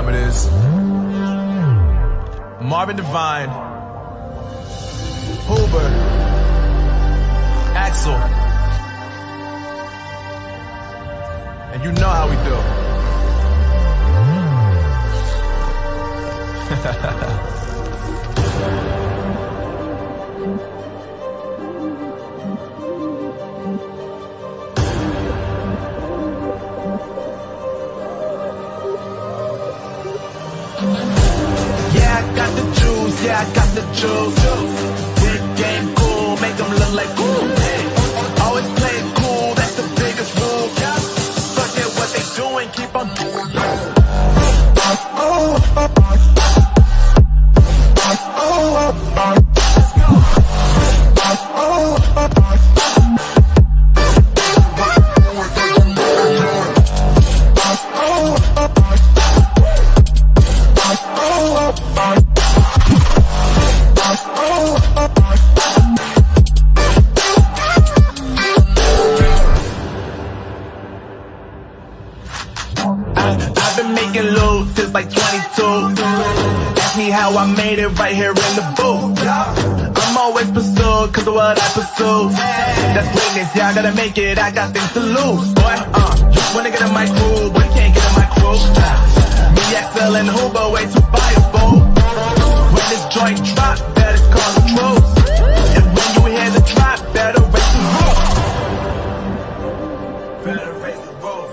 time it is. Marvin Devine, Hoover, Axel, and you know how we do. Yeah, I got the juice. Big game cool, make them look like cool. Always play it cool, that's the biggest rule. Forget what they doing, keep on doing. I've been making loot since like 22. Ask me how I made it right here in the booth. I'm always pursued cause of what I pursue. That's greatness, yeah, I gotta make it, I got things to lose. Boy, wanna get in my crew, but can't get in my crew. Me, Axel, and Hubo way too fireable. When this joint drop, better call the truth. And when you hear the drop, better raise the roof. Better raise the roof.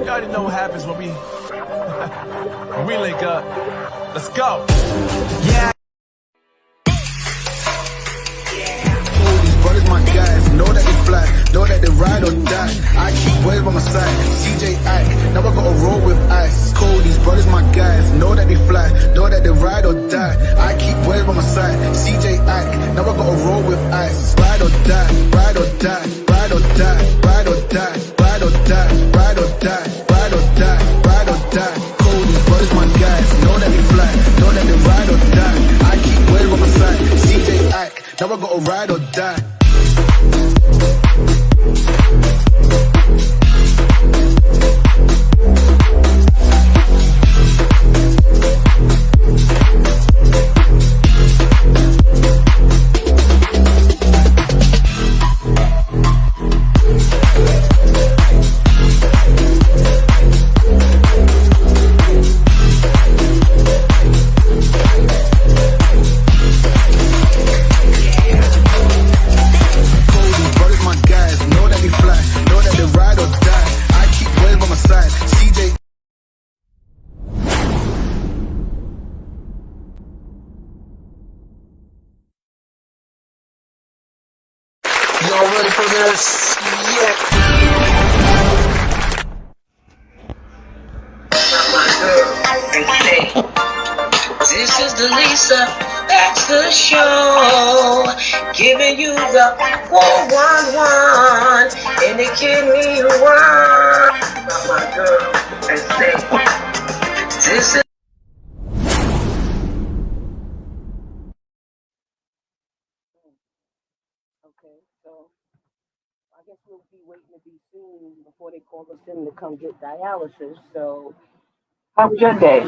You already know what happens when we link up. Let's go. Yeah. All these brothers my guys, know that they fly, know that they ride or die. I keep waves by my side, CJ Ike, now I gotta roll with ice. Cold, these brothers my guys, know that they fly, know that they ride or die. I keep waves by my side, CJ Ike, now I gotta roll with ice. Ride or die, ride or die, ride or die, ride or die, ride or die, ride or die, ride or die, ride or die. Cold, these brothers my guys, know that they fly, know that they ride or die. I keep waves by my side, CJ Ike, now I gotta ride or die. Y'all ready for this? Yeah. This is the Lisa Baxter Show, giving you the 411 and the kidney one. My girl, and say, this is. Okay, so I guess we'll be waiting to be seen before they call us in to come get dialysis. So, how was your day?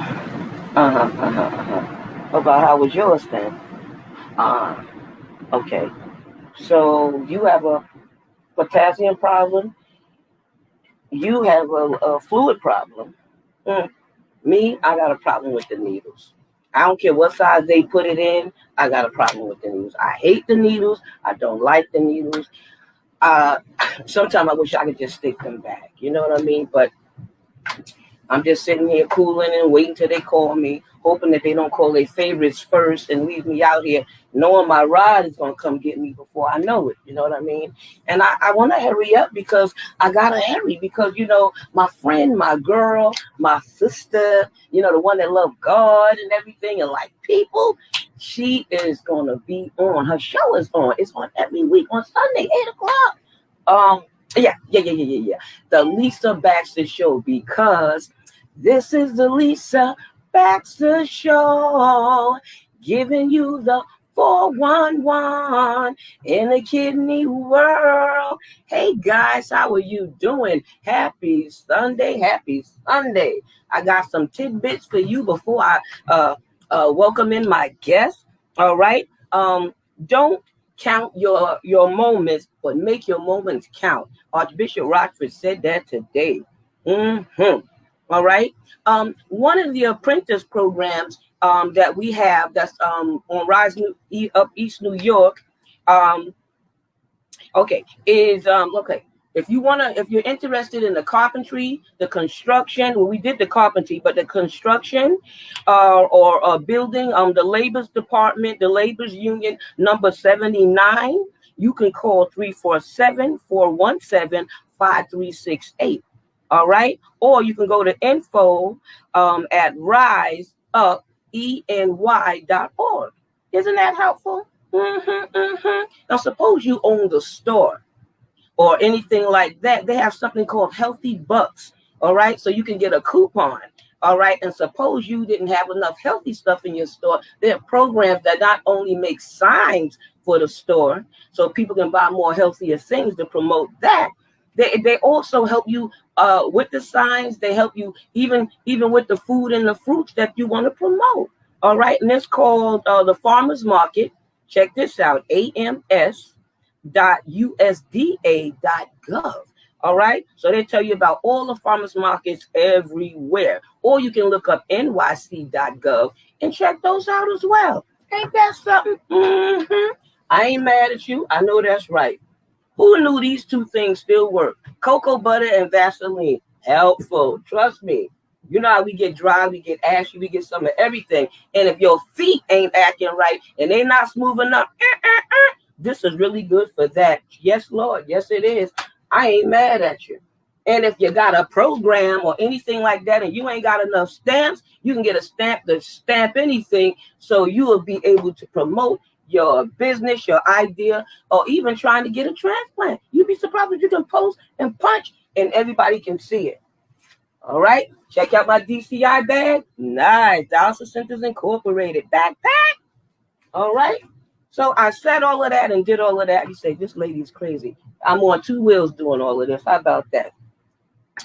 About how was yours then? Okay. So you have a potassium problem. You have a fluid problem. Me, I got a problem with the needles. I don't care what size they put it in. I got a problem with the needles. I hate the needles. I don't like the needles. Sometimes I wish I could just stick them back. You know what I mean? But I'm just sitting here cooling and waiting till they call me, hoping that they don't call their favorites first and leave me out here, knowing my ride is going to come get me before I know it. You know what I mean? And I want to hurry up because I got to hurry because, you know, my friend, my girl, my sister, you know, the one that loved God and everything and like people, she is going to be on. Her show is on. It's on every week on Sunday, 8:00. Yeah. The Lisa Baxter Show, because this is the Lisa Baxter Show, giving you the 411 in the kidney world. Hey guys, how are you doing? Happy Sunday, happy Sunday. I got some tidbits for you before I welcome in my guest. All right. Don't count your moments, but make your moments count. Archbishop Rockford said that today. All right. One of the apprentice programs that we have that's on Rise up East New York. Okay, is okay. If you're interested in the carpentry, the construction, well, we did the carpentry, but the construction, or building, the labor's department, the labor's union number 79, you can call 347-417-5368. All right, or you can go to info at riseupeny.org. Isn't that helpful? Now, suppose you own the store or anything like that. They have something called Healthy Bucks. All right, so you can get a coupon. All right, and suppose you didn't have enough healthy stuff in your store. There are programs that not only make signs for the store so people can buy more healthier things to promote that. They also help you with the signs. They help you even with the food and the fruits that you want to promote. All right, and it's called the Farmers Market. Check this out, ams.usda.gov. All right, so they tell you about all the farmers markets everywhere. Or you can look up nyc.gov and check those out as well. Ain't that something? I ain't mad at you. I know that's right. Who knew these two things still work? Cocoa butter and Vaseline. Helpful. Trust me. You know how we get dry, we get ashy, we get some of everything. And if your feet ain't acting right and they not smoothing up, this is really good for that. Yes, Lord. Yes, it is. I ain't mad at you. And if you got a program or anything like that and you ain't got enough stamps, you can get a stamp to stamp anything so you will be able to promote your business, your idea, or even trying to get a transplant. You'd be surprised if you can post and punch and everybody can see it. All right, check out my DCI bag. Nice, Dollar Centers Incorporated backpack. All right, so I said all of that and did all of that. You say, this lady is crazy. I'm on two wheels doing all of this. How about that?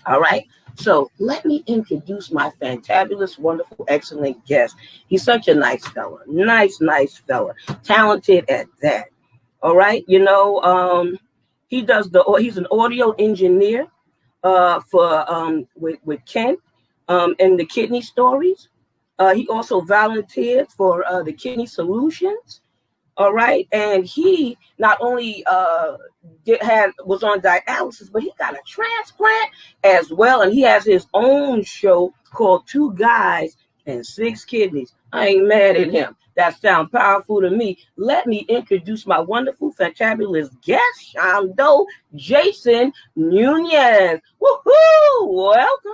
All right, so let me introduce my fantabulous, wonderful, excellent guest. He's such a nice fella. Nice fella. Talented at that. All right, you know, he's an audio engineer with Kent and the Kidney Stories. He also volunteered for the Kidney Solutions. All right, and he not only was on dialysis, but he got a transplant as well, and he has his own show called Two Guys and Six Kidneys. I ain't mad at him. That sounds powerful to me. Let me introduce my wonderful, fantabulous guest, Shando Jason Nunez. Woohoo! Welcome.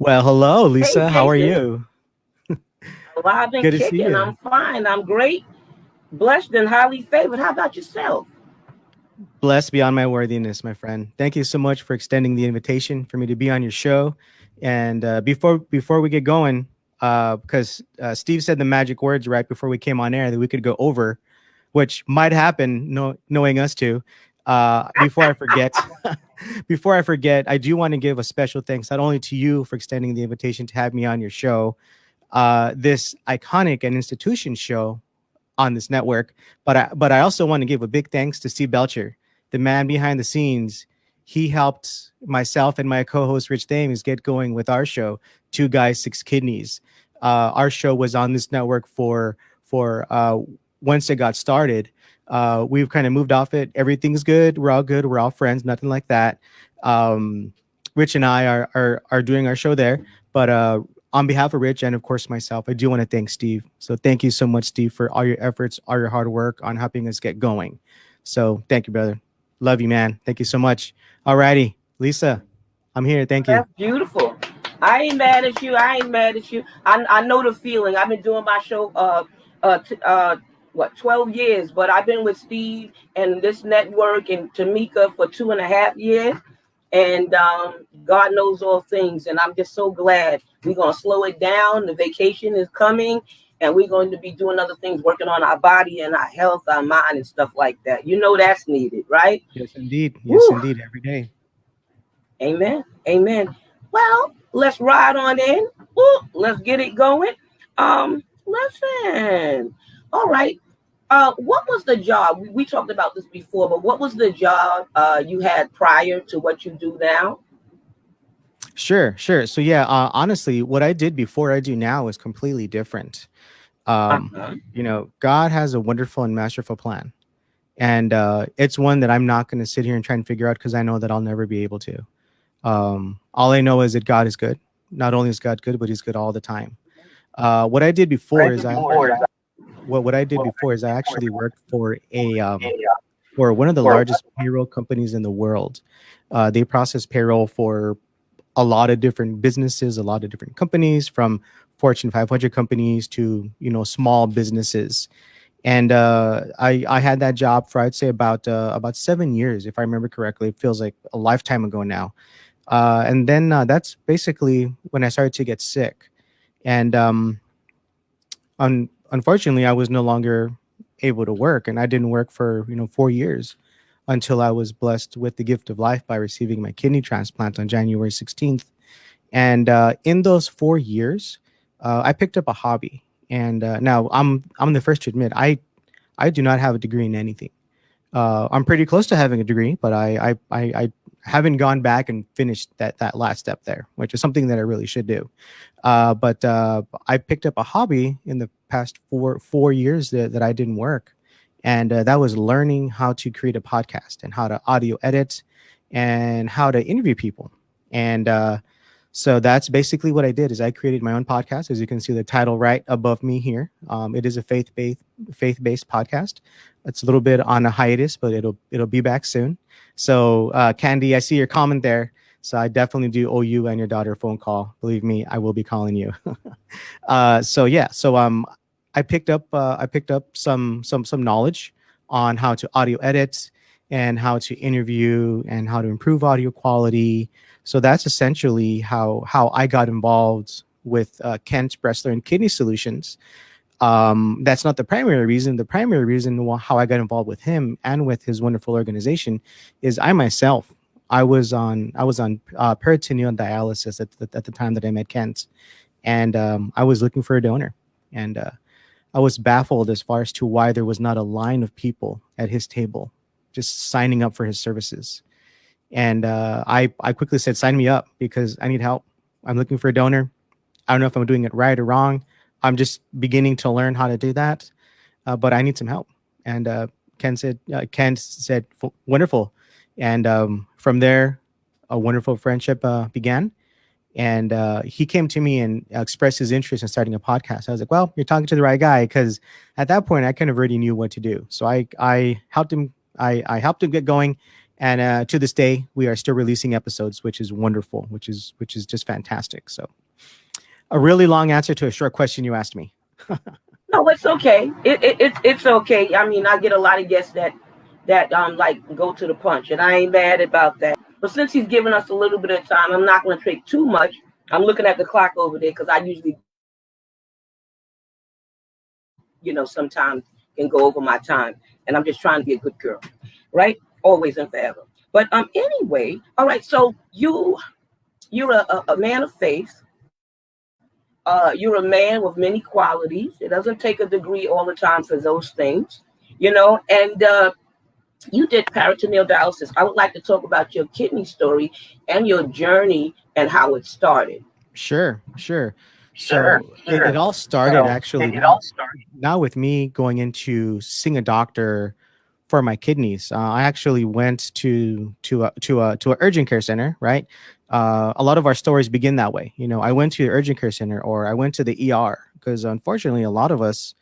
Well, hello, Lisa. Hey, how are Jason. you? Alive and Good to see kicking. you. I'm fine. I'm great. Blessed and highly favored. How about yourself? Blessed beyond my worthiness, my friend. Thank you so much for extending the invitation for me to be on your show. And before we get going, because Steve said the magic words right before we came on air that we could go over, which might happen, knowing us two. Before I forget, I do want to give a special thanks not only to you for extending the invitation to have me on your show, this iconic and institution show on this network, but I also want to give a big thanks to Steve Belcher, the man behind the scenes. He helped myself and my co-host Rich Thames get going with our show, Two Guys, Six Kidneys. Our show was on this network for once it got started. We've kind of moved off it. Everything's good. We're all good. We're all friends. Nothing like that. Rich and I are doing our show there, but on behalf of Rich and of course myself, I do want to thank Steve. So thank you so much, Steve, for all your efforts, all your hard work on helping us get going. So thank you, brother. Love you, man. Thank you so much. Alrighty, Lisa, I'm here. Thank you. That's beautiful. I ain't mad at you. I ain't mad at you. I know the feeling. I've been doing my show what 12 years, but I've been with Steve and this network and Tamika for 2.5 years. And God knows all things. And I'm just so glad we're going to slow it down. The vacation is coming and we're going to be doing other things, working on our body and our health, our mind and stuff like that. You know, that's needed, right? Yes, indeed. Yes, Woo. indeed. Every day. Amen. Amen. Well, let's ride on in. Woo. Let's get it going. Listen. All right. What was the job? We talked about this before, but what was the job you had prior to what you do now? Sure, sure. So yeah, honestly, what I did before I do now is completely different. Uh-huh. God has a wonderful and masterful plan, and it's one that I'm not going to sit here and try and figure out because I know that I'll never be able to. All I know is that God is good. Not only is God good, but He's good all the time. What I did before is what I did before is I actually worked for for one of the largest payroll companies in the world. They process payroll for a lot of different businesses, a lot of different companies, from Fortune 500 companies to small businesses. And I had that job for I'd say about 7 years, if I remember correctly. It feels like a lifetime ago now. And then that's basically when I started to get sick, and unfortunately, I was no longer able to work, and I didn't work for 4 years until I was blessed with the gift of life by receiving my kidney transplant on January 16th. And in those 4 years, I picked up a hobby. And now I'm the first to admit I do not have a degree in anything. I'm pretty close to having a degree, but I haven't gone back and finished that last step there, which is something that I really should do. But I picked up a hobby in the past four years that I didn't work, and that was learning how to create a podcast and how to audio edit and how to interview people. And so that's basically what I did. Is I created my own podcast. As you can see the title right above me here. It is a faith-based podcast. It's a little bit on a hiatus, but it'll be back soon. So Candy, I see your comment there. So I definitely do owe you and your daughter a phone call. Believe me, I will be calling you. So I picked up some knowledge on how to audio edit and how to interview and how to improve audio quality. So that's essentially how I got involved with Kent Bressler and Kidney Solutions. That's not the primary reason. The primary reason how I got involved with him and with his wonderful organization is I myself. I was on peritoneal dialysis at the time that I met Kent, and I was looking for a donor, and I was baffled as far as to why there was not a line of people at his table just signing up for his services. And I quickly said, sign me up because I need help. I'm looking for a donor. I don't know if I'm doing it right or wrong. I'm just beginning to learn how to do that, but I need some help. And Ken said, wonderful. And from there, a wonderful friendship began. And he came to me and expressed his interest in starting a podcast. I was like, well, you're talking to the right guy, because at that point, I kind of already knew what to do. So I helped him. I helped him get going. And to this day, we are still releasing episodes, which is wonderful, which is just fantastic. So a really long answer to a short question you asked me. No, it's okay. It's okay. I mean, I get a lot of guests that like go to the punch, and I ain't mad about that. But since he's giving us a little bit of time, I'm not going to take too much. I'm looking at the clock over there because I usually, sometimes can go over my time, and I'm just trying to be a good girl, right? Always and forever. But anyway, all right. So you're a man of faith. You're a man with many qualities. It doesn't take a degree all the time for those things, and you did peritoneal dialysis. I would like to talk about your kidney story and your journey and how it started. Sure. So it all started now with me going in to seeing a doctor for my kidneys. I actually went to a urgent care center, right, A lot of our stories begin that way. You know, I went to the urgent care center or I went to the ER because unfortunately a lot of us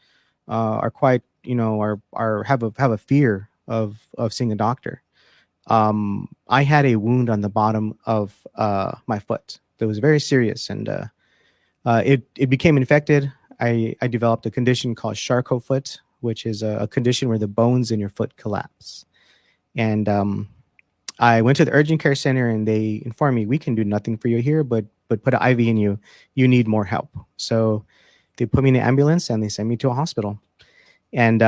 are quite, you know, are have a fear of seeing a doctor. I had a wound on the bottom of my foot that was very serious, and it became infected. I developed a condition called Charcot foot, which is a condition where the bones in your foot collapse. And I went to the urgent care center, and they informed me we can do nothing for you here, but put an IV in you. You need more help. So they put me in an ambulance and they sent me to a hospital. And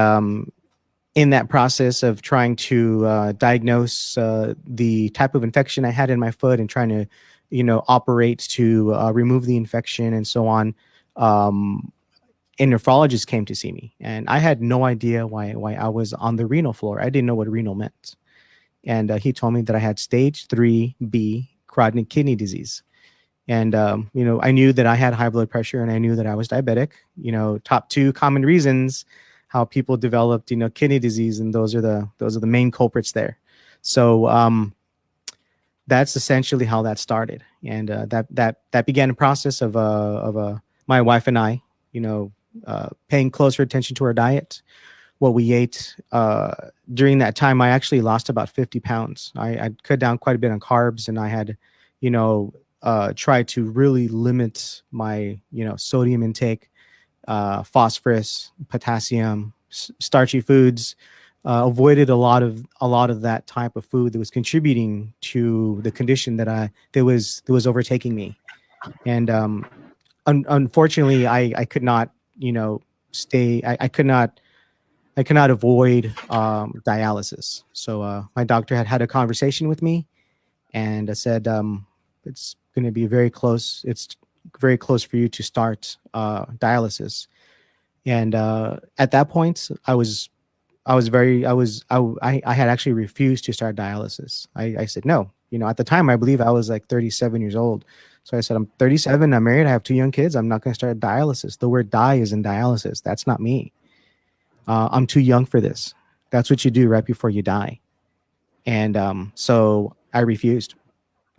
in that process of trying to diagnose the type of infection I had in my foot and trying to, you know, operate to remove the infection and so on, a nephrologist came to see me, and I had no idea why I was on the renal floor. I didn't know what renal meant, and he told me that I had stage 3B chronic kidney disease. And you know, I knew that I had high blood pressure, and I knew that I was diabetic. You know, top two common reasons how people developed, you know, kidney disease, and those are the main culprits there. So that's essentially how that started, and that began a process of my wife and I, you know, paying closer attention to our diet, what we ate. During that time, I actually lost about 50 pounds. I cut down quite a bit on carbs, and I had, you know, tried to really limit my, you know, sodium intake, phosphorus, potassium, starchy foods. Avoided a lot of that type of food that was contributing to the condition that was overtaking me. And unfortunately, I could not, you know, stay. I could not avoid dialysis. So my doctor had a conversation with me, and I said, it's going to be very close. It's very close for you to start dialysis. And at that point, I had actually refused to start dialysis. I said no. You know, at the time, I believe I was like 37 years old. So I said, I'm 37, I'm married, I have 2 young kids. I'm not going to start dialysis. The word die is in dialysis. That's not me. I'm too young for this. That's what you do right before you die. And so I refused.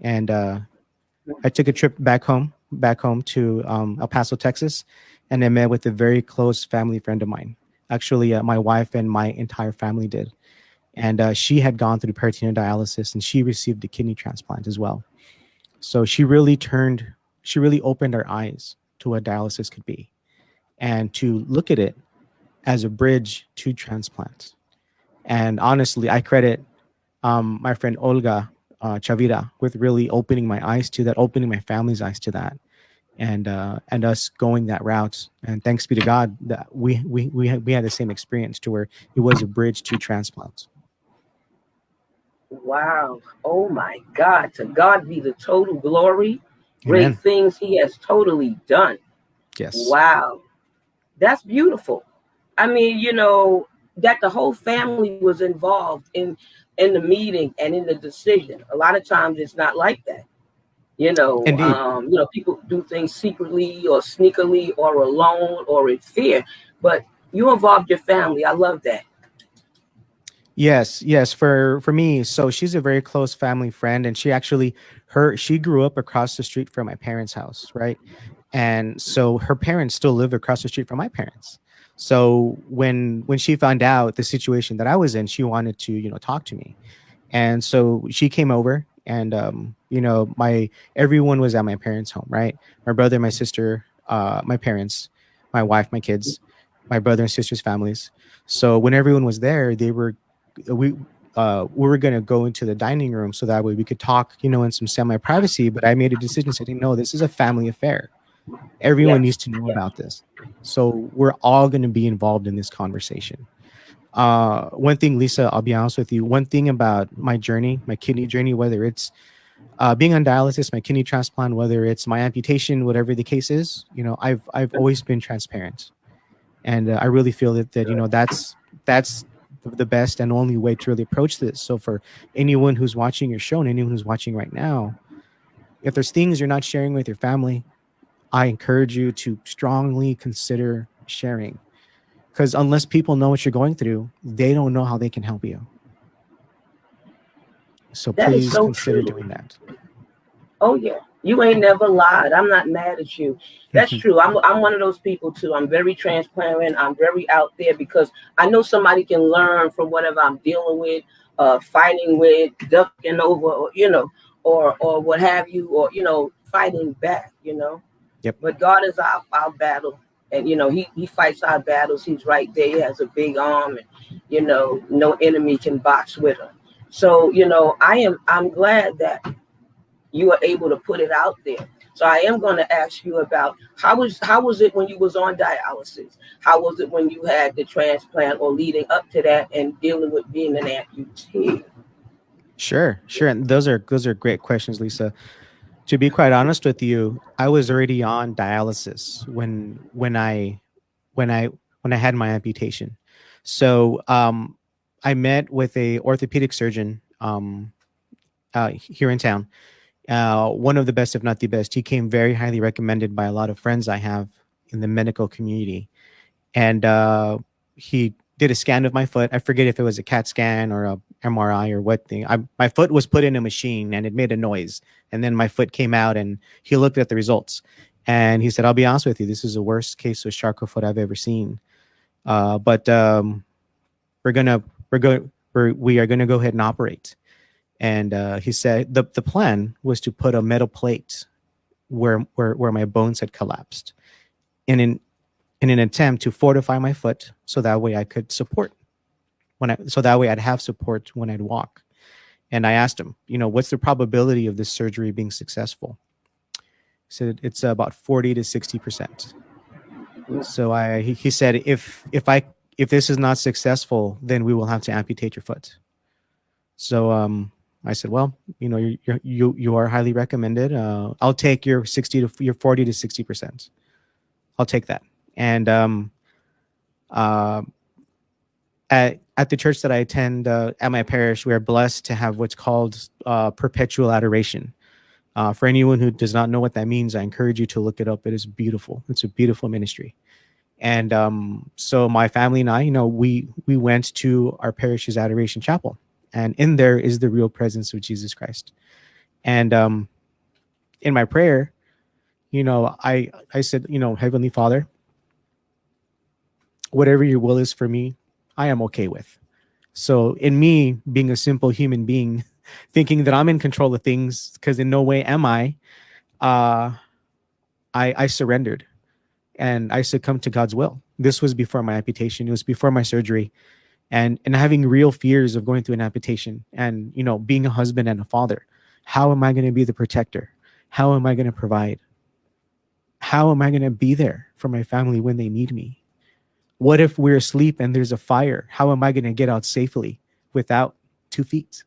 And I took a trip back home to El Paso, Texas, and I met with a very close family friend of mine. Actually, my wife and my entire family did. And she had gone through peritoneal dialysis, and she received a kidney transplant as well. So she really opened our eyes to what dialysis could be, and to look at it as a bridge to transplant. And honestly, I credit my friend Olga Chavira with really opening my eyes to that, opening my family's eyes to that, and us going that route. And thanks be to God that we had the same experience to where it was a bridge to transplant. Wow. Oh my God. To God be the total glory. Amen. Great things he has totally done. Yes. Wow. That's beautiful. I mean, you know, that the whole family was involved in the meeting and in the decision. A lot of times it's not like that. You know, people do things secretly or sneakily or alone or in fear, but you involved your family. I love that. Yes. For me, so she's a very close family friend, and she grew up across the street from my parents' house, right? And so her parents still live across the street from my parents. So when she found out the situation that I was in, she wanted to, you know, talk to me. And so she came over, and you know, everyone was at my parents' home, right? My brother, my sister, my parents, my wife, my kids, my brother and sister's families. So when everyone was there, we were gonna go into the dining room so that way we could talk, you know, in some semi-privacy. But I made a decision saying, no, this is a family affair. Everyone needs to know about this. So we're all going to be involved in this conversation. One thing, Lisa, I'll be honest with you. One thing about my journey, my kidney journey, whether it's being on dialysis, my kidney transplant, whether it's my amputation, whatever the case is, you know, I've always been transparent, and I really feel that you know that's the best and only way to really approach this. So for anyone who's watching your show and anyone who's watching right now, if there's things you're not sharing with your family, I encourage you to strongly consider sharing, because unless people know what you're going through, they don't know how they can help you. So please consider doing that. Oh yeah, you ain't never lied. I'm not mad at you. That's true. I'm one of those people too. I'm very transparent. I'm very out there because I know somebody can learn from whatever I'm dealing with, fighting with, ducking over, or or what have you, or fighting back. Yep. But God is our battle. And he fights our battles. He's right there. He has a big arm, and no enemy can box with him. So I'm glad that you are able to put it out there. So I am going to ask you about how was it when you was on dialysis? How was it when you had the transplant or leading up to that and dealing with being an amputee? Sure, sure. And those are great questions, Lisa. To be quite honest with you, I was already on dialysis when I had my amputation. So I met with a orthopedic surgeon here in town. One of the best, if not the best. He came very highly recommended by a lot of friends I have in the medical community, and he did a scan of my foot. I forget if it was a CAT scan or a MRI or what thing. My foot was put in a machine and it made a noise, and then my foot came out, and he looked at the results, and he said, "I'll be honest with you, this is the worst case of Charcot foot I've ever seen. But we are gonna go ahead and operate." And he said the plan was to put a metal plate where my bones had collapsed in an attempt to fortify my foot so that way I could support so that way I'd have support when I'd walk. And I asked him, what's the probability of this surgery being successful? He said it's about 40 to 60%. So he said, if this is not successful, then we will have to amputate your foot. So I said, well, you are highly recommended. I'll take your 40 to 60%. I'll take that. And at the church that I attend at my parish, we are blessed to have what's called perpetual adoration. For anyone who does not know what that means, I encourage you to look it up. It is beautiful. It's a beautiful ministry. And so my family and I, we went to our parish's adoration chapel, and in there is the real presence of Jesus Christ. And in my prayer, I said, Heavenly Father, whatever your will is for me, I am okay with. So in me being a simple human being, thinking that I'm in control of things, because in no way am I surrendered and I succumbed to God's will. This was before my amputation. It was before my surgery, and having real fears of going through an amputation, and being a husband and a father. How am I going to be the protector? How am I going to provide? How am I going to be there for my family when they need me? What if we're asleep and there's a fire? How am I going to get out safely without 2 feet?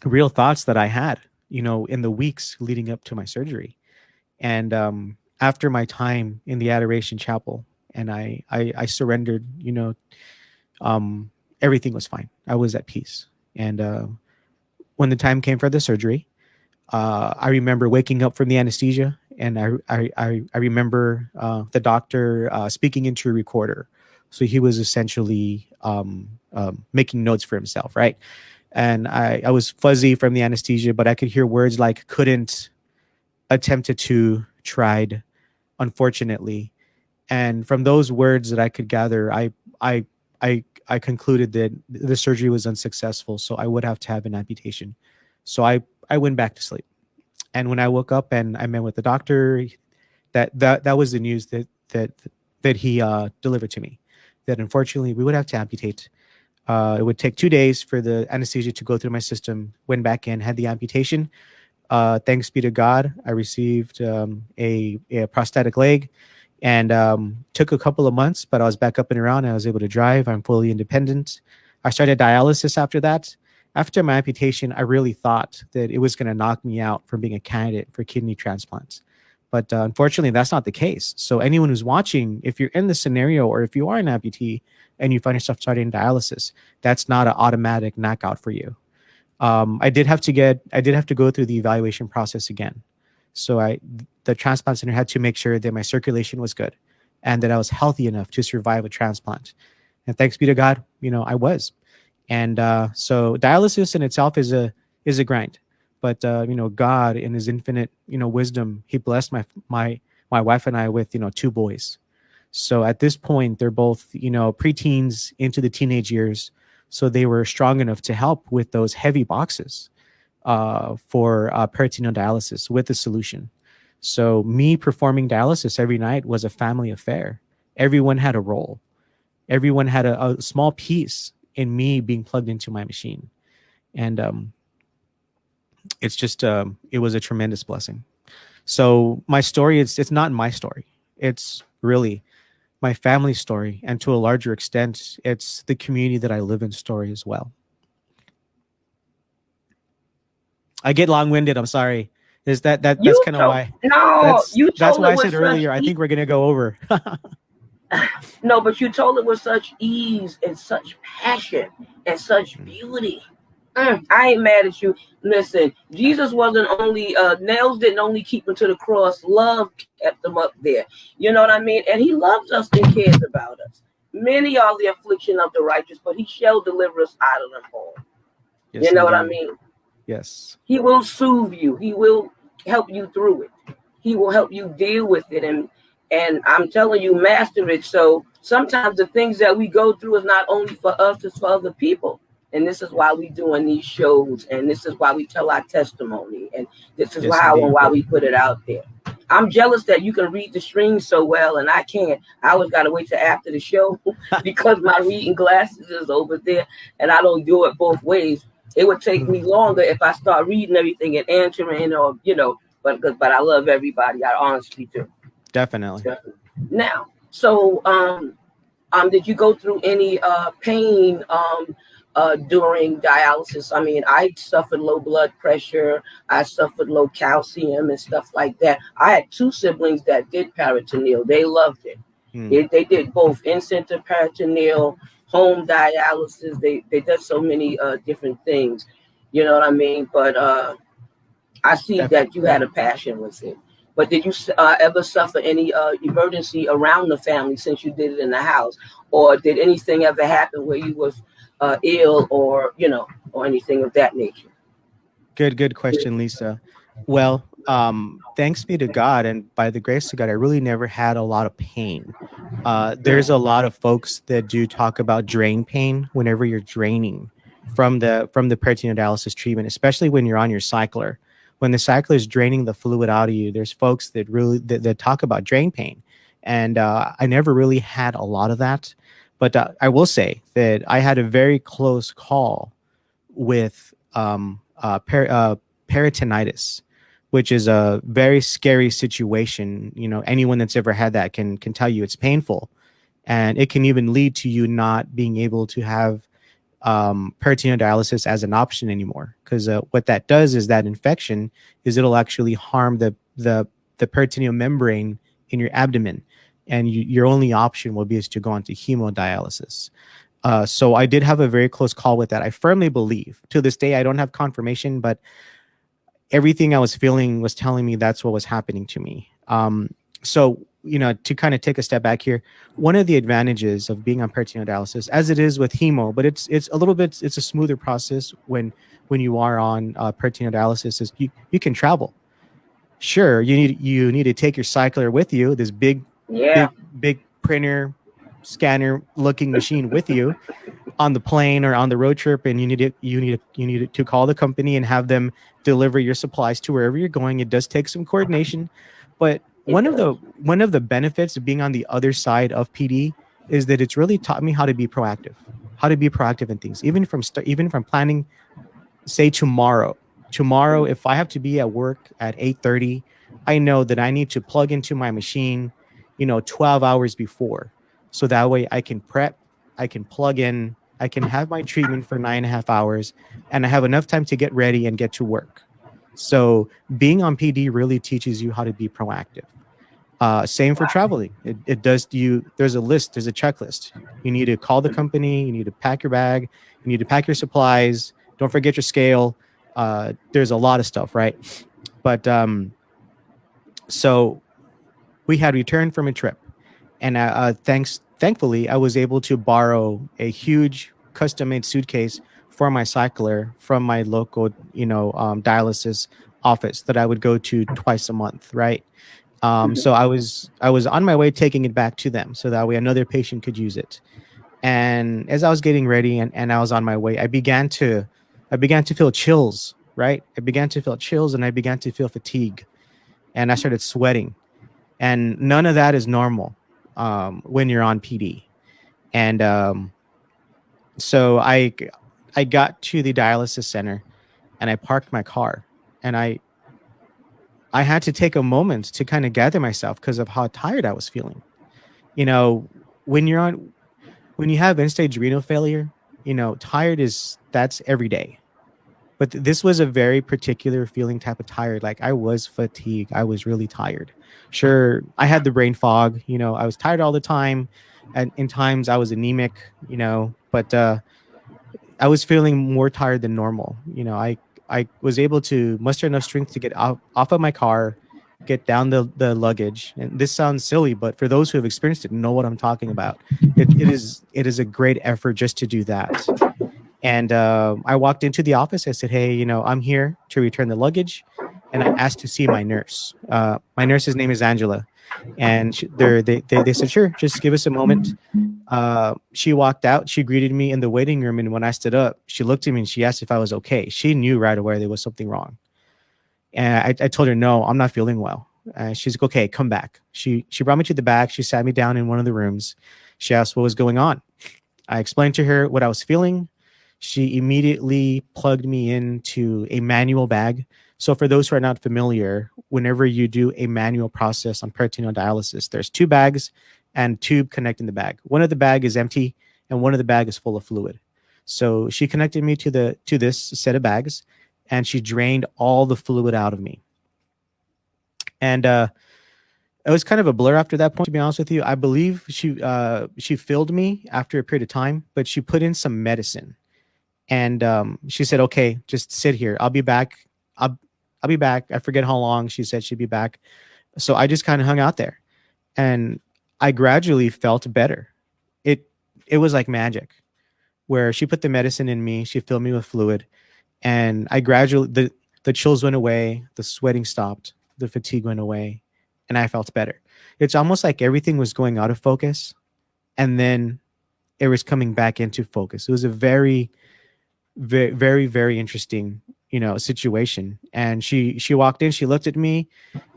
Real thoughts that I had, in the weeks leading up to my surgery. And after my time in the Adoration Chapel, and I surrendered, everything was fine. I was at peace. And when the time came for the surgery, I remember waking up from the anesthesia, and I remember the doctor speaking into a recorder. So he was essentially making notes for himself, right? And I was fuzzy from the anesthesia, but I could hear words like couldn't, attempted to, tried, unfortunately. And from those words that I could gather, I concluded that the surgery was unsuccessful, so I would have to have an amputation. So I went back to sleep. And when I woke up and I met with the doctor, that was the news that he delivered to me, that unfortunately we would have to amputate. It would take 2 days for the anesthesia to go through my system. Went back in, had the amputation. Thanks be to God, I received a prosthetic leg, and took a couple of months, but I was back up and around. And I was able to drive. I'm fully independent. I started dialysis after that. After my amputation, I really thought that it was going to knock me out from being a candidate for kidney transplants. But unfortunately, that's not the case. So anyone who's watching, if you're in this scenario, or if you are an amputee and you find yourself starting dialysis, that's not an automatic knockout for you. I did have to go through the evaluation process again. So the transplant center had to make sure that my circulation was good and that I was healthy enough to survive a transplant. And thanks be to God, I was. And so dialysis in itself is is a grind. But God in His infinite wisdom, He blessed my wife and I with 2 boys. So at this point, they're both preteens into the teenage years. So they were strong enough to help with those heavy boxes for peritoneal dialysis with a solution. So me performing dialysis every night was a family affair. Everyone had a role. Everyone had a small piece in me being plugged into my machine. And it's just it was a tremendous blessing. So my story, it's not my story. It's really my family's story, and to a larger extent, it's the community that I live in story as well. I get long-winded. I'm sorry. Is that's You kind of told why? no, you That's told why it I with said such earlier. I think we're gonna go over. no, but you told it with such ease and such passion and such beauty. I ain't mad at you. Listen, Jesus wasn't only nails didn't only keep him to the cross. Love kept him up there. You know what I mean? And He loves us and cares about us. Many are the affliction of the righteous, but He shall deliver us out of them all. Yes, You know what I indeed. mean? Yes. He will soothe you. He will help you through it. He will help you deal with it, and I'm telling you, master it. So sometimes the things that we go through is not only for us, it's for other people. And this is why we doing these shows, and this is why we tell our testimony, and this is Yes, how and indeed. why we put it out there. I'm jealous that you can read the stream so well, and I can't. I always got to wait till after the show because my reading glasses is over there, and I don't do it both ways. It would take me longer if I start reading everything and answering, or but I love everybody. I honestly do. Definitely. Now, so did you go through any pain during dialysis? I mean, I suffered low blood pressure. I suffered low calcium and stuff like that. I had 2 siblings that did peritoneal. They loved it. They did both in-center peritoneal, home dialysis. They did so many different things. You know what I mean? But I see that you had a passion with it. But did you ever suffer any emergency around the family since you did it in the house, or did anything ever happen where you was ill, or or anything of that nature? Good question, Lisa. Well, thanks be to God, and by the grace of God, I really never had a lot of pain. There's a lot of folks that do talk about drain pain whenever you're draining from the peritoneal dialysis treatment, especially when you're on your cycler. When the cycler is draining the fluid out of you, there's folks that really that talk about drain pain, and I never really had a lot of that. But I will say that I had a very close call with peritonitis, which is a very scary situation. Anyone that's ever had that can tell you it's painful, and it can even lead to you not being able to have peritoneal dialysis as an option anymore. Because what that does is that infection is it'll actually harm the peritoneal membrane in your abdomen, and your only option will be is to go on to hemodialysis. So I did have a very close call with that. I firmly believe, to this day, I don't have confirmation, but everything I was feeling was telling me that's what was happening to me. So, to kind of take a step back here, one of the advantages of being on peritoneal dialysis, as it is with hemo, but it's a little bit, it's a smoother process when you are on peritoneal dialysis, is you can travel. Sure, you need to take your cycler with you, this big printer scanner looking machine with you on the plane or on the road trip, and you need to call the company and have them deliver your supplies to wherever you're going. It does take some coordination, but one of the benefits of being on the other side of PD is that it's really taught me how to be proactive in things, even from planning. Say tomorrow, if I have to be at work at 8:30, I know that I need to plug into my machine 12 hours before, so that way I can prep, I can plug in, I can have my treatment for 9.5 hours, and I have enough time to get ready and get to work. So being on PD really teaches you how to be proactive. Same for traveling. It does there's a list, there's a checklist. You need to call the company, you need to pack your bag, you need to pack your supplies, don't forget your scale. There's a lot of stuff, right? But so we had returned from a trip, and thankfully I was able to borrow a huge custom-made suitcase for my cycler from my local, dialysis office that I would go to twice a month, right? So I was on my way taking it back to them so that way another patient could use it. And as I was getting ready and I was on my way, I began to feel chills, right? I began to feel chills and I began to feel fatigue and I started sweating. And none of that is normal when you're on PD. And so I got to the dialysis center and I parked my car and I had to take a moment to kind of gather myself because of how tired I was feeling. You know, when you're on when you have end stage renal failure, tired that's every day. But this was a very particular feeling type of tired. Like I was fatigued. I was really tired. Sure, I had the brain fog. I was tired all the time. And in times I was anemic, but I was feeling more tired than normal. I was able to muster enough strength to get off of my car, get down the luggage. And this sounds silly, but for those who have experienced it, know what I'm talking about. It is a great effort just to do that. And I walked into the office. I said, "Hey, I'm here to return the luggage," and I asked to see my nurse. My nurse's name is Angela, and they said, "Sure, just give us a moment." She walked out. She greeted me in the waiting room, and when I stood up, she looked at me and she asked if I was okay. She knew right away there was something wrong, and I told her, "No, I'm not feeling well." She's like, "Okay, come back." She brought me to the back. She sat me down in one of the rooms. She asked what was going on. I explained to her what I was feeling. She immediately plugged me into a manual bag. So for those who are not familiar, whenever you do a manual process on peritoneal dialysis, there's two bags and tube connecting the bag. One of the bag is empty and one of the bag is full of fluid. So she connected me to this set of bags and she drained all the fluid out of me. And it was kind of a blur after that point, to be honest with you. I believe she filled me after a period of time, but she put in some medicine. And she said, "Okay, just sit here. I'll be back. I'll be back." I forget how long she said she'd be back. So I just kind of hung out there, and I gradually felt better. It was like magic, where she put the medicine in me. She filled me with fluid, and I gradually the chills went away, the sweating stopped, the fatigue went away, and I felt better. It's almost like everything was going out of focus, and then it was coming back into focus. It was a very very, very interesting, situation. And she walked in, she looked at me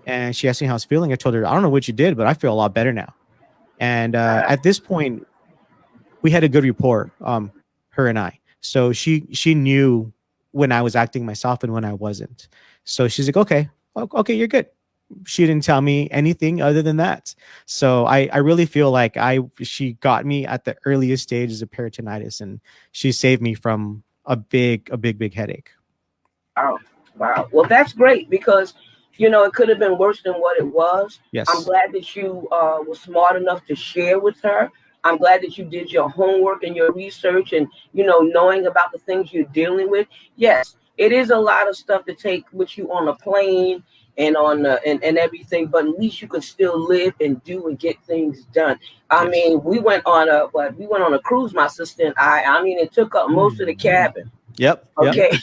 and she asked me how I was feeling. I told her, "I don't know what you did, but I feel a lot better now." And at this point, we had a good rapport, her and I. So she knew when I was acting myself and when I wasn't. So she's like, okay, you're good. She didn't tell me anything other than that. So I really feel like she got me at the earliest stages of peritonitis, and she saved me from a big headache. Oh, wow. Well, that's great because, it could have been worse than what it was. Yes. I'm glad that you were smart enough to share with her. I'm glad that you did your homework and your research and, knowing about the things you're dealing with. Yes, it is a lot of stuff to take with you on a plane and on and everything, but at least you can still live and do and get things done. I mean, we went on a cruise, my sister and I mean, it took up most of the cabin. Yep. Okay.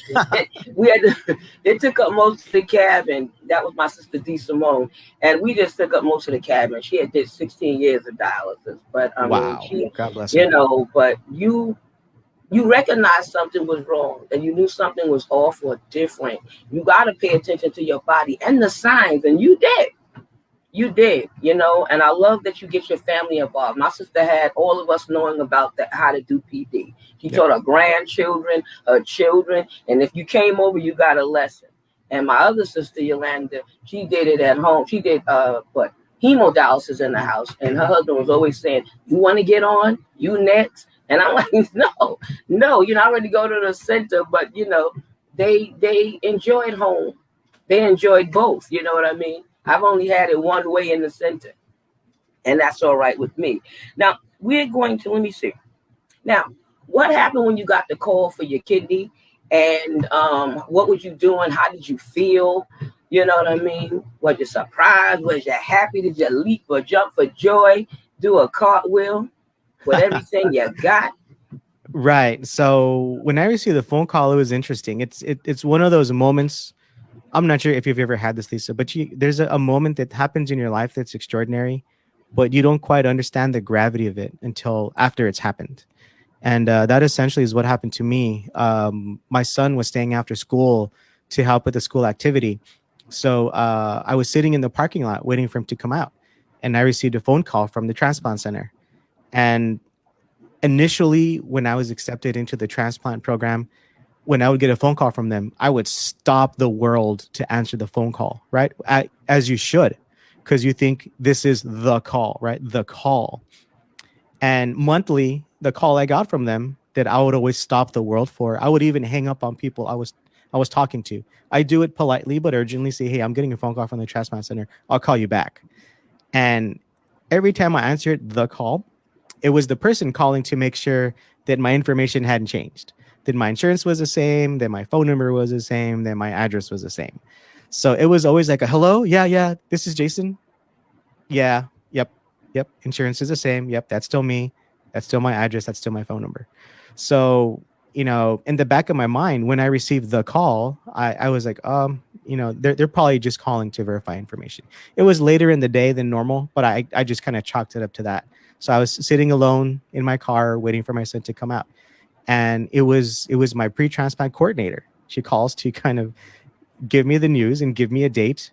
It took up most of the cabin. That was my sister D Simone, and we just took up most of the cabin. She had did 16 years of dialysis, but wow. mean, God bless her. But you recognized something was wrong and you knew something was off or different. You got to pay attention to your body and the signs, and you did, and I love that you get your family involved. My sister had all of us knowing about how to do PD. She taught her grandchildren, her children, and if you came over, you got a lesson. And my other sister, Yolanda, she did it at home. She did hemodialysis in the house, and her husband was always saying, "You want to get on? You next?" And I'm like, no, I'm ready to go to the center, but they enjoyed home. They enjoyed both. You know what I mean? I've only had it one way in the center, and that's all right with me. Now we're going to, let me see. Now, what happened when you got the call for your kidney, and what was you doing? How did you feel? You know what I mean? Was you surprised? Was you happy? Did you leap or jump for joy? Do a cartwheel with everything you got? Right. So when I received the phone call, it was interesting. It's one of those moments. I'm not sure if you've ever had this, Lisa, but there's a moment that happens in your life that's extraordinary, but you don't quite understand the gravity of it until after it's happened. And that essentially is what happened to me. My son was staying after school to help with the school activity. So I was sitting in the parking lot waiting for him to come out. And I received a phone call from the transplant center. And initially, when I was accepted into the transplant program, when I would get a phone call from them, I would stop the world to answer the phone call, right? As you should, because you think this is the call, right? The call. And monthly, the call I got from them that I would always stop the world for, I would even hang up on people I was talking to. I do it politely but urgently, say, hey, I'm getting a phone call from the transplant center. I'll call you back. And every time I answered the call, it was the person calling to make sure that my information hadn't changed, that my insurance was the same, that my phone number was the same, that my address was the same. So it was always like a hello, yeah, this is Jason. Yeah, yep. Insurance is the same. Yep, that's still me. That's still my address. That's still my phone number. So, in the back of my mind, when I received the call, I was like, they're probably just calling to verify information. It was later in the day than normal, but I just kind of chalked it up to that. So I was sitting alone in my car waiting for my son to come out. And it was my pre-transplant coordinator. She calls to kind of give me the news and give me a date.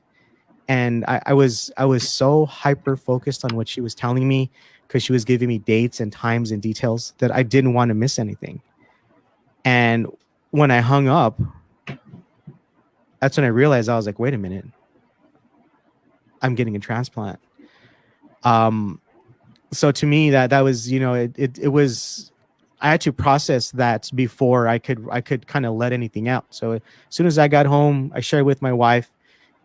And I was so hyper focused on what she was telling me, because she was giving me dates and times and details, that I didn't want to miss anything. And when I hung up, that's when I realized, I was like, wait a minute, I'm getting a transplant. So to me, that was, it was, I had to process that before I could kind of let anything out. So as soon as I got home, I shared with my wife.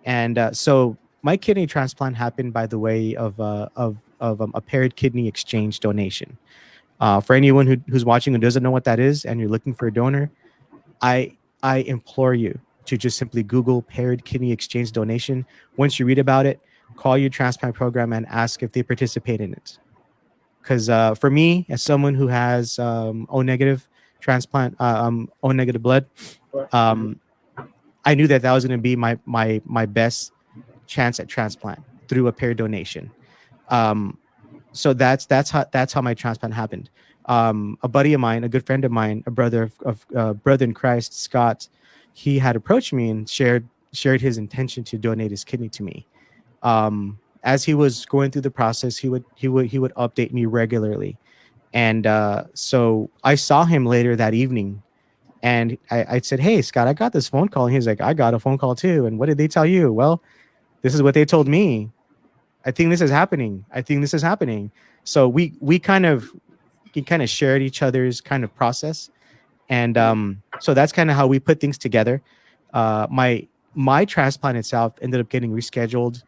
And so my kidney transplant happened by the way of a paired kidney exchange donation. For anyone who's watching who doesn't know what that is, and you're looking for a donor, I implore you to just simply Google paired kidney exchange donation. Once you read about it, call your transplant program and ask if they participate in it. Because for me, as someone who has O negative transplant, O negative blood, um, I knew that was going to be my best chance at transplant through a paired donation. So that's how my transplant happened. A buddy of mine, a good friend of mine, a brother of brother in Christ, Scott, he had approached me and shared his intention to donate his kidney to me. As he was going through the process, he would update me regularly. And so I saw him later that evening. And I said, hey, Scott, I got this phone call. And he's like, I got a phone call too. And what did they tell you? Well, this is what they told me. I think this is happening. So we kind of shared each other's kind of process. And so that's kind of how we put things together. My transplant itself ended up getting rescheduled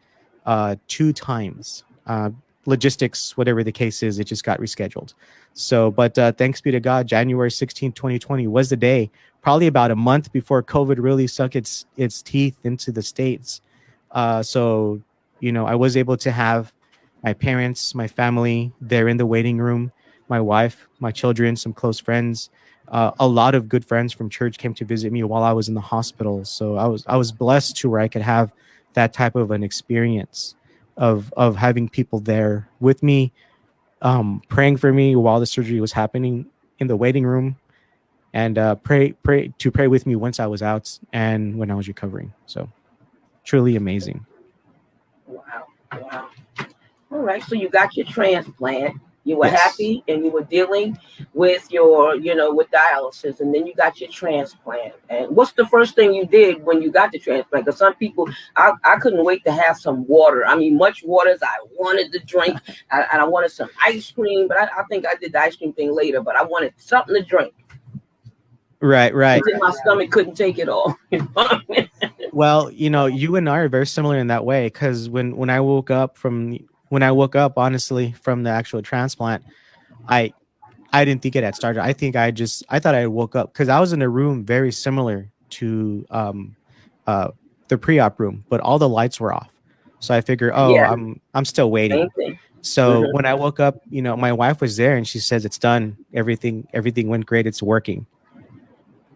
2 times. Logistics, whatever the case is, it just got rescheduled. So, but thanks be to God, January 16, 2020 was the day, probably about a month before COVID really sunk its teeth into the States. So, I was able to have my parents, my family there in the waiting room, my wife, my children, some close friends. A lot of good friends from church came to visit me while I was in the hospital. So I was blessed to where I could have that type of an experience of having people there with me, praying for me while the surgery was happening in the waiting room, and pray with me once I was out and when I was recovering. So truly amazing. Wow. All right. So you got your transplant. You were Yes. happy, and you were dealing with your, with dialysis, and then you got your transplant. And what's the first thing you did when you got the transplant? Because some people, I couldn't wait to have some water. I mean, much water as I wanted to drink, and I wanted some ice cream, but I think I did the ice cream thing later. But I wanted something to drink. Right. And then my stomach couldn't take it all. Well, you and I are very similar in that way, because when I woke up, honestly, from the actual transplant, I didn't think it had started. I thought I woke up, because I was in a room very similar to the pre-op room, but all the lights were off. So I figure, Yeah. I'm still waiting. Same thing. So when I woke up, my wife was there and she says it's done. Everything went great. It's working.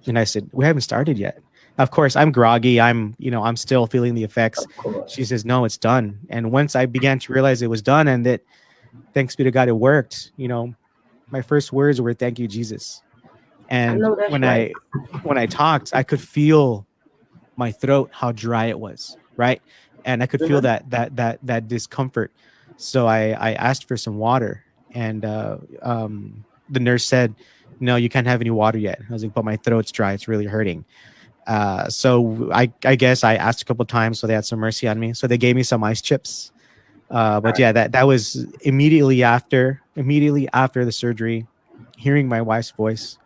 And I said, we haven't started yet. Of course, I'm groggy. I'm still feeling the effects. Of course. She says, no, it's done. And once I began to realize it was done and that, thanks be to God, it worked, my first words were, thank you, Jesus. I And know that's right. when I talked, I could feel my throat, how dry it was. Right. And I could feel that discomfort. So I asked for some water, and the nurse said, no, you can't have any water yet. I was like, but my throat's dry. It's really hurting. So I guess I asked a couple of times, so they had some mercy on me. So they gave me some ice chips. But yeah, that was immediately after the surgery, hearing my wife's voice,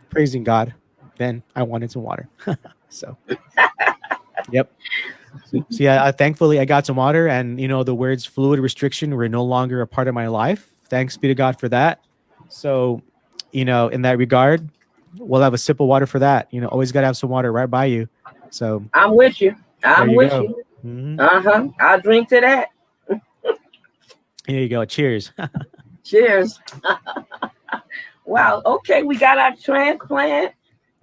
praising God. Then I wanted some water. So, yep. So yeah, thankfully I got some water, and the words fluid restriction were no longer a part of my life. Thanks be to God for that. So, in that regard, we'll have a sip of water for that. Always got to have some water right by you. So I'm with you. I'm with go. you. Mm-hmm. I'll drink to that. Here you go. Cheers. Cheers. Wow. Okay, we got our transplant.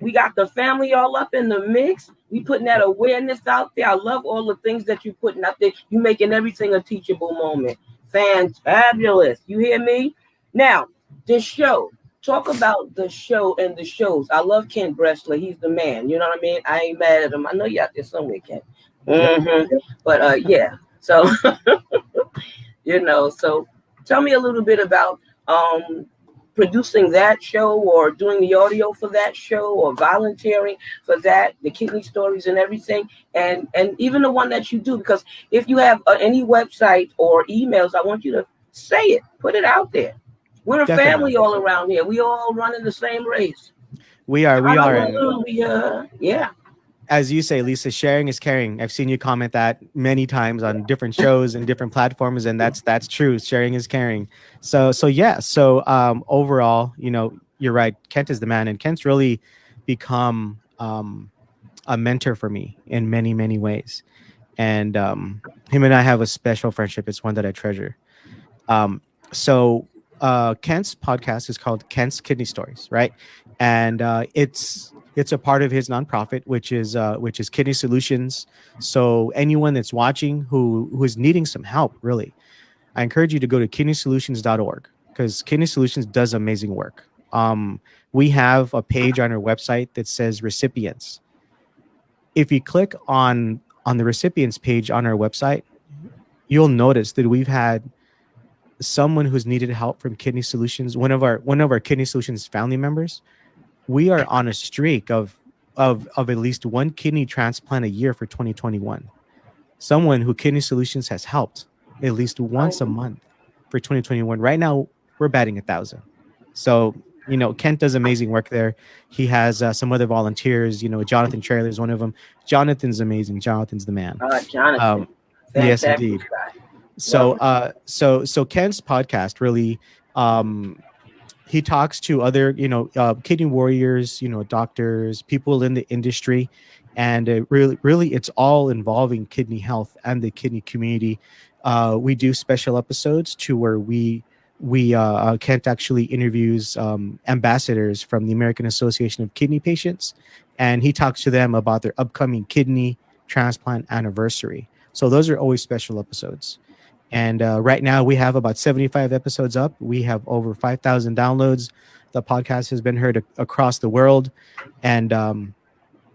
We got the family all up in the mix. We putting that awareness out there. I love all the things that you putting out there. You making everything a teachable moment. Fantabulous. You hear me? Now, this show. Talk about the show and the shows. I love Ken Bressler. He's the man. You know what I mean? I ain't mad at him. I know you out there somewhere, Ken. Mm-hmm. But yeah. So so tell me a little bit about producing that show, or doing the audio for that show, or volunteering for that, the kidney stories and everything, and even the one that you do, because if you have any website or emails, I want you to say it, put it out there. We're a family all around here. We all running the same race. We are. Yeah. As you say, Lisa, sharing is caring. I've seen you comment that many times on different shows and different platforms, and that's true. Sharing is caring. So yeah. So overall, you're right. Kent is the man, and Kent's really become a mentor for me in many, many ways. And him and I have a special friendship. It's one that I treasure. So Kent's podcast is called Kent's Kidney Stories, right? And it's a part of his nonprofit, which is Kidney Solutions. So anyone that's watching who is needing some help, really, I encourage you to go to kidneysolutions.org, because Kidney Solutions does amazing work. We have a page on our website that says recipients. If you click on the recipients page on our website, you'll notice that we've had someone who's needed help from Kidney Solutions, one of our Kidney Solutions family members. We are on a streak of at least one kidney transplant a year for 2021. Someone who Kidney Solutions has helped at least once a month for 2021. Right now, we're batting 1,000. So, Kent does amazing work there. He has some other volunteers. Jonathan Trailer is one of them. Jonathan's amazing. Jonathan's the man. Jonathan. Yes, indeed. So Kent's podcast really, he talks to other, kidney warriors, doctors, people in the industry, and really, it's all involving kidney health and the kidney community. We do special episodes to where Kent actually interviews ambassadors from the American Association of Kidney Patients, and he talks to them about their upcoming kidney transplant anniversary. So those are always special episodes. And right now we have about 75 episodes up. We have over 5,000 downloads. The podcast has been heard across the world, and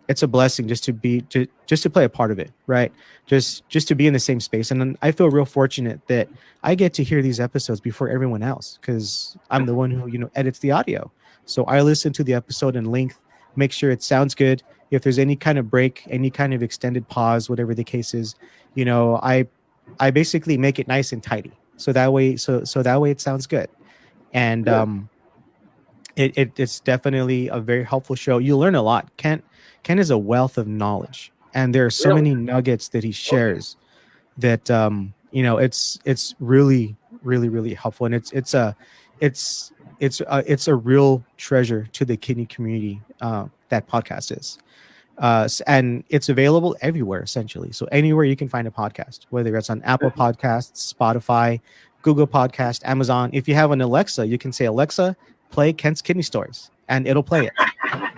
it's a blessing just to play a part of it, right? Just to be in the same space. And I feel real fortunate that I get to hear these episodes before everyone else, because I'm the one who edits the audio. So I listen to the episode in length, make sure it sounds good. If there's any kind of break, any kind of extended pause, whatever the case is, I basically make it nice and tidy, so that way it sounds good. And it's definitely a very helpful show. You learn a lot. Ken is a wealth of knowledge, and there are so many nuggets that he shares that it's really, really, really helpful, and it's a real treasure to the kidney community. That podcast is. And it's available everywhere essentially. So anywhere you can find a podcast, whether it's on Apple Podcasts, Spotify, Google Podcast, Amazon. If you have an Alexa, you can say, Alexa, play Kent's Kidney Stories, and it'll play it.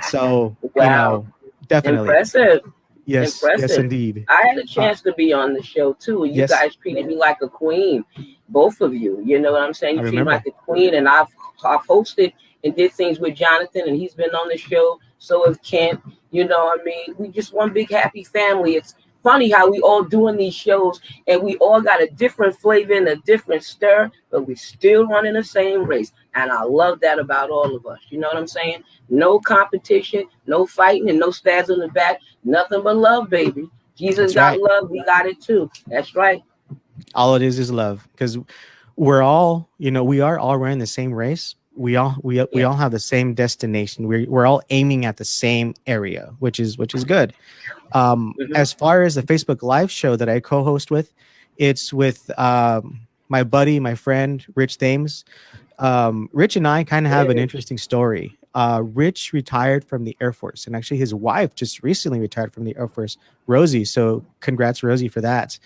So, Wow. definitely. Impressive. Yes, yes, Impressive. indeed. I had a chance to be on the show too. And you Yes. guys treated me like a queen. Both of you. You know what I'm saying? I You treated me remember. like a queen. And I've hosted and did things with Jonathan, and he's been on the show. So has Kent. You know what I mean? We just one big happy family. It's funny how we all doing these shows and we all got a different flavor and a different stir, but we still running the same race. And I love that about all of us. You know what I'm saying? No competition, no fighting, and no stabs in the back. Nothing but love, baby. Jesus That's got right. love. We got it too. That's right. All it is love, because we're all, we are all running the same race. We Yeah. all have the same destination. We're all aiming at the same area, which is good. Mhm. As far as the Facebook Live show that I co-host with, it's with my buddy, my friend, Rich Thames. Rich and I kind of have an Yeah. interesting story. Rich retired from the Air Force, and actually his wife just recently retired from the Air Force, Rosie. So congrats, Rosie, for that.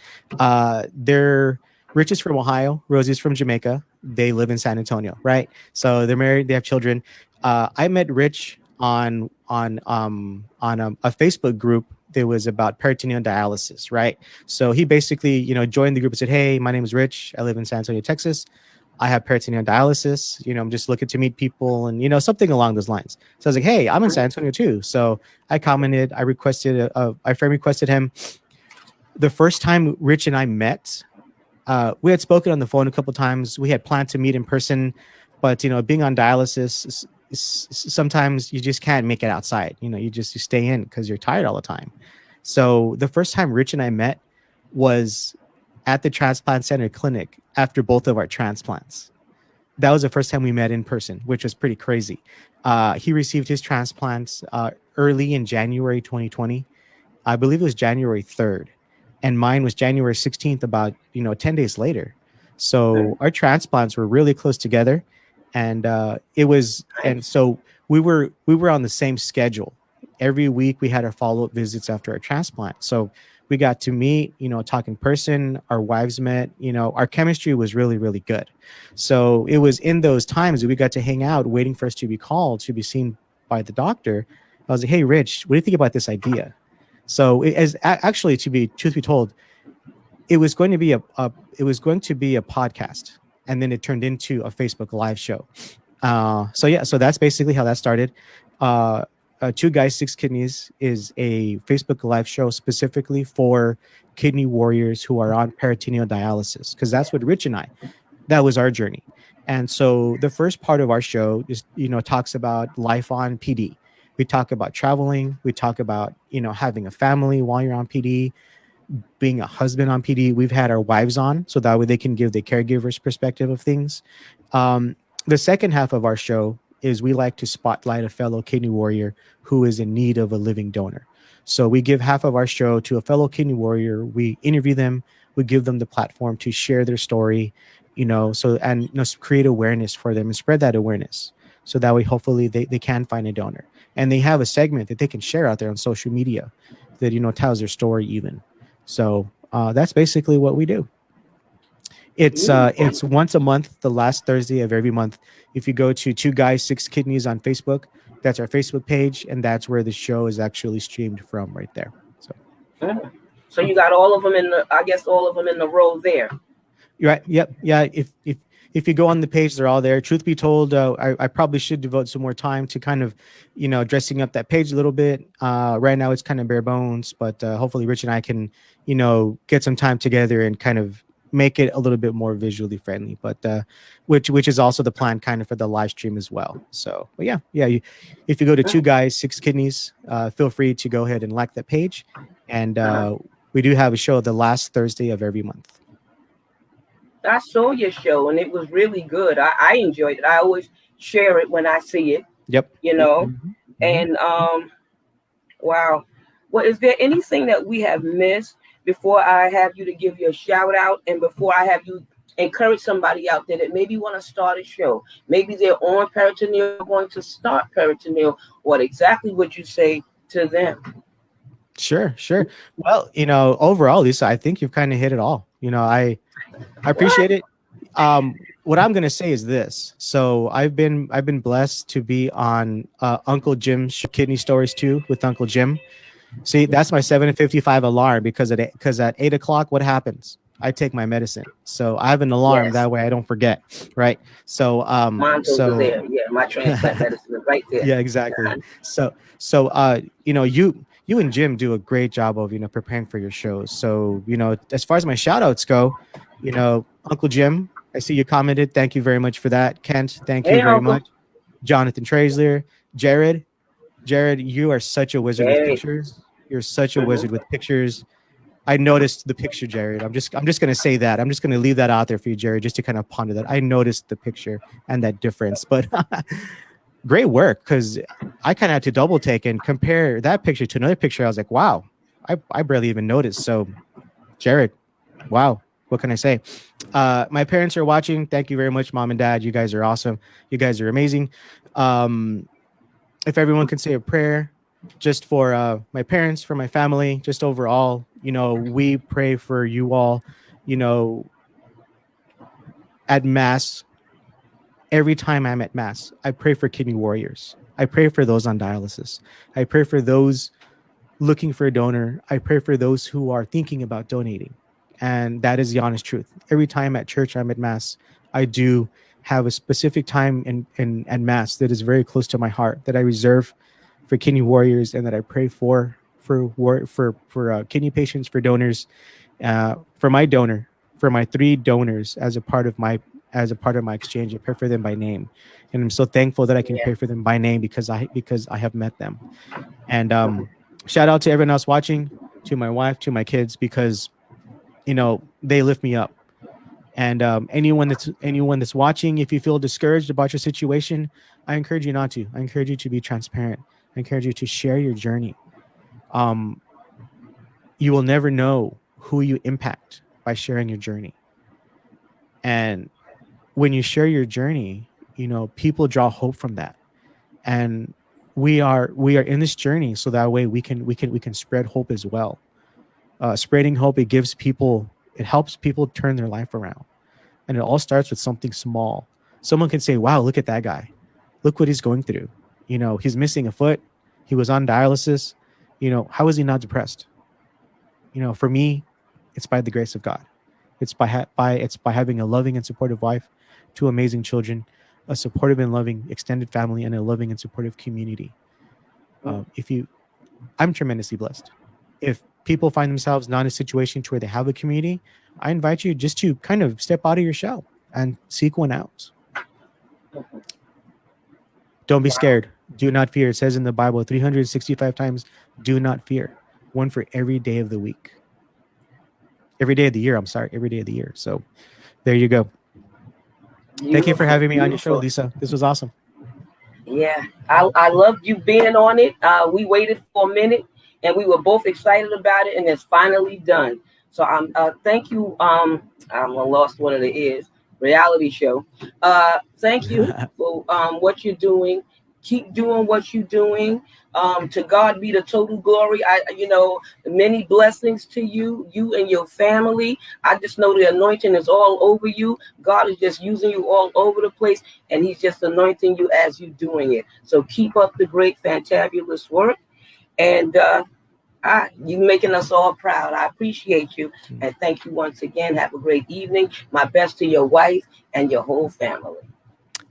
They're Rich is from Ohio, Rosie's from Jamaica. They live in San Antonio, right? So they're married, they have children. I met Rich on a Facebook group that was about peritoneal dialysis, right? So he basically, joined the group and said, "Hey, my name is Rich. I live in San Antonio, Texas. I have peritoneal dialysis. I'm just looking to meet people and, something along those lines." So I was like, "Hey, I'm in San Antonio too." So I commented, I requested, my friend requested him. The first time Rich and I met, we had spoken on the phone a couple times. We had planned to meet in person, but, being on dialysis, sometimes you just can't make it outside. You stay in because you're tired all the time. So the first time Rich and I met was at the transplant center clinic after both of our transplants. That was the first time we met in person, which was pretty crazy. He received his transplants early in January 2020. I believe it was January 3rd. And mine was January 16th, about 10 days later. So our transplants were really close together. And so we were on the same schedule. Every week we had our follow-up visits after our transplant. So we got to meet, talk in person. Our wives met. Our chemistry was really, really good. So it was in those times that we got to hang out, waiting for us to be called to be seen by the doctor. I was like, "Hey, Rich, what do you think about this idea?" So actually, truth be told, it was going to be a podcast, and then it turned into a Facebook Live show. So that's basically how that started. Two Guys, Six Kidneys is a Facebook Live show specifically for kidney warriors who are on peritoneal dialysis, because that's what Rich and that was our journey. And so the first part of our show is, talks about life on PD. We talk about traveling. We talk about, having a family while you're on PD, being a husband on PD. We've had our wives on, so that way they can give the caregiver's perspective of things. The second half of our show is we like to spotlight a fellow kidney warrior who is in need of a living donor. So we give half of our show to a fellow kidney warrior. We interview them. We give them the platform to share their story, create awareness for them and spread that awareness. So that way, hopefully they can find a donor. And they have a segment that they can share out there on social media that, tells their story even. So that's basically what we do. It's once a month, the last Thursday of every month. If you go to Two Guys, Six Kidneys on Facebook, that's our Facebook page, and that's where the show is actually streamed from right there. So, So you got all of them all of them in the row there. You're right. Yep. Yeah. If you go on the page, they're all there. Truth be told, I probably should devote some more time to kind of, dressing up that page a little bit. Right now it's kind of bare bones, but hopefully Rich and I can, get some time together and kind of make it a little bit more visually friendly, but which is also the plan kind of for the live stream as well. So, but yeah. If you go to Two Guys, Six Kidneys, feel free to go ahead and like that page. And we do have a show the last Thursday of every month. I saw your show and it was really good. I enjoyed it. I always share it when I see it. Yep. Mm-hmm. And wow. Well, is there anything that we have missed before I have you to give you a shout out, and before I have you encourage somebody out there that maybe want to start a show? Maybe they're on peritoneal, going to start peritoneal. What exactly would you say to them? Sure, sure. Well, overall, Lisa, I think you've kind of hit it all. I appreciate it. What I'm gonna say is this. So I've been blessed to be on Uncle Jim's Kidney Stories too with Uncle Jim. See, that's my 7:55 alarm because at 8 o'clock, what happens? I take my medicine. So I have an alarm Yes. that way I don't forget. Right. So Mine's over there. Yeah, my transplant medicine is right there. yeah, exactly. So you and Jim do a great job of preparing for your shows. So as far as my shout outs go, Uncle Jim, I see you commented. Thank you very much for that. Kent, thank you Hey, very Uncle. much. Jonathan Trasler, Jared, you are such a wizard with Hey. pictures. You're such a Mhm. wizard with pictures. I noticed the picture, Jared. I'm just gonna say that. I'm just gonna leave that out there for you, Jared, just to kind of ponder that. I noticed the picture and that difference. But great work, because I kind of had to double take and compare that picture to another picture. I was like, wow, I barely even noticed. So, Jared, wow, what can I say? My parents are watching. Thank you very much, Mom and Dad. You guys are awesome. You guys are amazing. If everyone can say a prayer just for my parents, for my family, just overall, we pray for you all, you know, at Mass. Every time I'm at Mass, I pray for kidney warriors. I pray for those on dialysis. I pray for those looking for a donor. I pray for those who are thinking about donating. And that is the honest truth. Every time at church, I'm at Mass, I do have a specific time in at Mass that is very close to my heart, that I reserve for kidney warriors, and that I pray for kidney patients, for donors, for my donor, for my 3 donors as a part of my exchange. I pray for them by name, and I'm so thankful that I can Yeah. pray for them by name because I have met them. And shout out to everyone else watching, to my wife, to my kids, because they lift me up. And anyone that's watching, if you feel discouraged about your situation, I encourage you not to. I encourage you to be transparent. I encourage you to share your journey. Um, you will never know who you impact by sharing your journey. And when you share your journey, people draw hope from that. And we are in this journey so that way we can spread hope as well. Spreading hope, it helps people turn their life around. And it all starts with something small. Someone can say, wow, look at that guy. Look what he's going through. He's missing a foot. He was on dialysis. How is he not depressed? For me, it's by the grace of God. It's by having a loving and supportive wife, 2 amazing children, a supportive and loving extended family, and a loving and supportive community. I'm tremendously blessed. If people find themselves not in a situation to where they have a community, I invite you just to kind of step out of your shell and seek one out. Don't be scared. Do not fear. It says in the Bible 365 times, do not fear. One for every day of the week. Every day of the year, I'm sorry. Every day of the year. So there you go. Thank you for having me on your show, Lisa. This was awesome. Yeah, I loved you being on it. We waited for a minute, and we were both excited about it, and it's finally done. So thank you. I'm lost one of the is reality show. Thank you for what you're doing. Keep doing what you're doing. To God be the total glory. Many blessings to you and your family. I just know the anointing is all over you. God is just using you all over the place, and He's just anointing you as you're doing it. So keep up the great, fantabulous work, and you making us all proud. I appreciate you, and thank you once again. Have a great evening. My best to your wife and your whole family.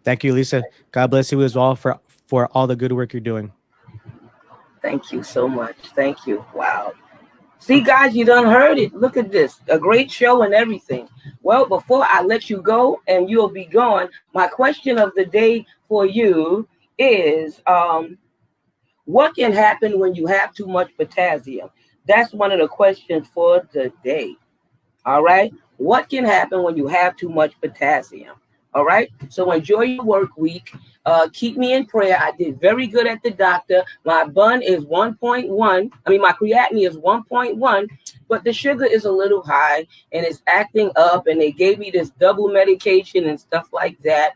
Thank you, Lisa. God bless you as well for all the good work you're doing. Thank you so much. Thank you. Wow. See, guys, you done heard it. Look at this. A great show and everything. Well, before I let you go and you'll be gone, my question of the day for you is what can happen when you have too much potassium? That's one of the questions for today. All right. What can happen when you have too much potassium? All right. So enjoy your work week. Keep me in prayer. I did very good at the doctor. My bun is 1.1. My creatinine is 1.1, but the sugar is a little high and it's acting up. And they gave me this double medication and stuff like that.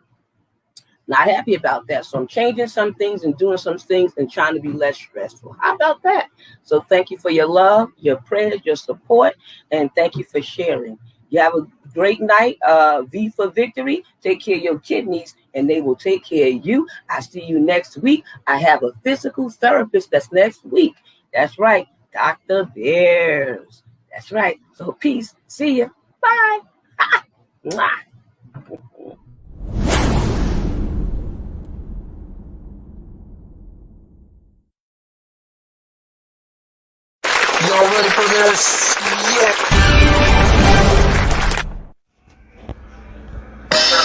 Not happy about that. So I'm changing some things and doing some things and trying to be less stressful. How about that? So thank you for your love, your prayers, your support, and thank you for sharing. You have a great night. V for victory. Take care of your kidneys and they will take care of you. I see you next week. I have a physical therapist that's next week. That's right. Dr. Bears. That's right. So peace. See ya. Bye. Mwah. Y'all ready for this? Yeah.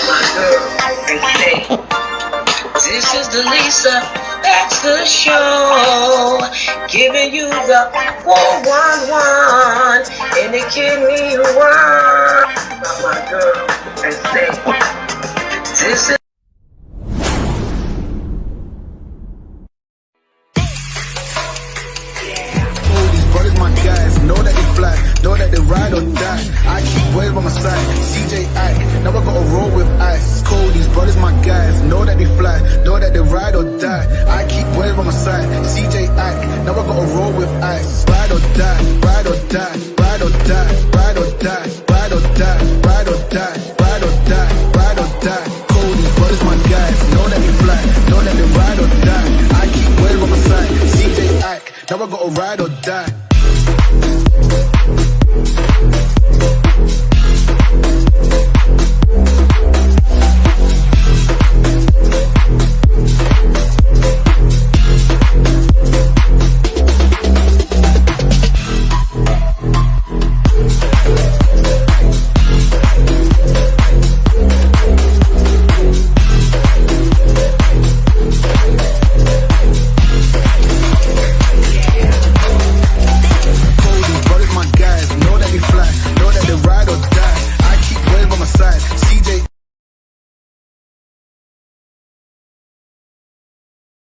My girl, they say, this is the Lisa Baxter Show, giving you the 411 and the kidney one. My girl, they say, this is. Brothers, my guys, know that they fly, know that they ride or die. I keep waves by my side, CJ Ike, now I gotta roll with ice. Cold, these brothers, my guys, know that they fly, know that they ride or die. I keep waves by my side, CJ Ike, now I gotta roll with ice. Ride or die, ride or die, ride or die, ride or die, ride or die, ride or die.